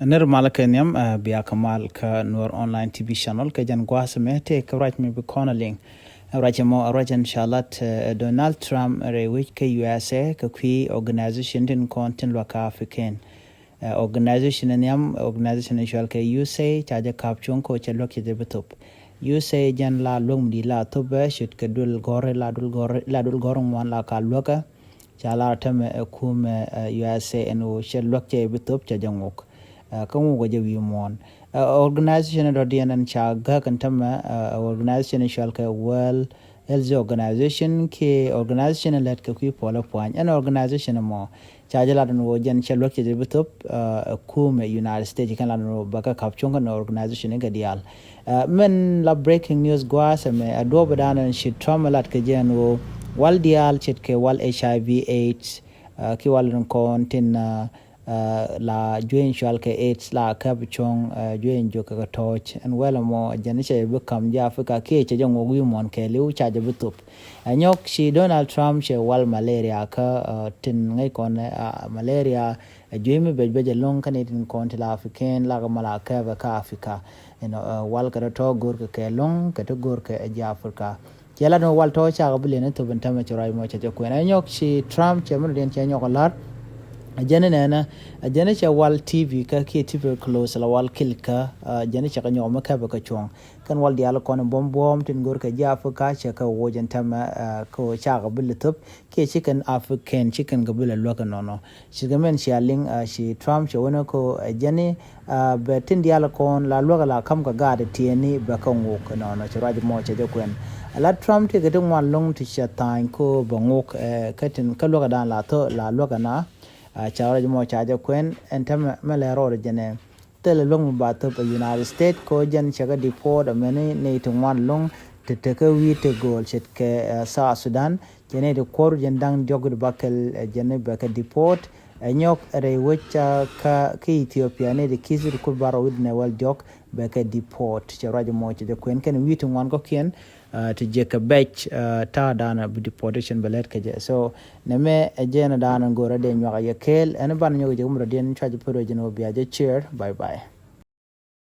نر مالك نيم بيا كمال كنور أونلاين تي في شانل كجن قاسمه تك راج مي بكون لين راج مو راج إن شاء الله دونالد ترامب ريويج كيو.اس.إيه كوي organization دين كونتين لوكا أفريقيا organization نيم organization إن شاء الله كيو.اس.إيه تاجا كابتشون كوتش لوك يدبتوب يو.اس.إيه جن لا لوم دي لا توبة شد كدول غور لا دول غور موان لا كالوكا جالا تم كوم يو.اس.إيه إنه شد لوك يدبتوب تجمعك kamu waje wimon organization rodian and chaga kantama organization shall ka well health organization ke organization let ka ku pola point an organization mo chajala no wajen shall work je bitop kum United States kan la baka kapchon kan organization ga dial men la breaking news gwas me ado badana shi trauma lat ka jeno wal dial chet ke wal HIV AIDS ki wal kontin la join shal ke AIDS la kapchong join joka ka torch and well mo janisha become ja Africa ke che jong wi mon ke liu cha je butup anyok shi Donald Trump she wal malaria ka tin ngai kon malaria join be be long kan tin kon la African la mala ka ka Africa wal ka to gor ke long ka to gor ke ja Africa yala no wal to cha bule ne to bantama chorai mo cha ko anyok shi Trump che mun den che nyok lar ajana cha wal TV ka ke TV close la wal kilka ajana cha kanyo maka ba ka chong kan wal dial ko bom tin gor ka jafu ka cha ka wojen tama ko cha ga biltup ke chicken African chicken ga bil lo ka nono shigamen shaling shi Trump cha wona ko ajani be tin dial ko la lo la kam ka ga de tieni ba ka ngok nono cha raj mo cha kwen ala Trump te ga dum wan long ti cha tan ko ba ngok ka tin ka lo ga dan la to la lo ga na chawra mo chaja kwen entam malero jene tele long ba to United States ko jan chaga deport amene ne to wan long te ka wi te gol chet ke sa Sudan jene de kor jendang jogud bakel jene ba ka deport nyok re wecha ka Ethiopia ne de kizir ko baro widne wal jok ba ka deport chawra mo chaja kwen ken wi to wan ko kien to jeka batch ta dana deportation balet kaje so neme ajena dana gora de nyaka yakel en ban nyoge jumro den chaje poro jeno biaje cheer bye bye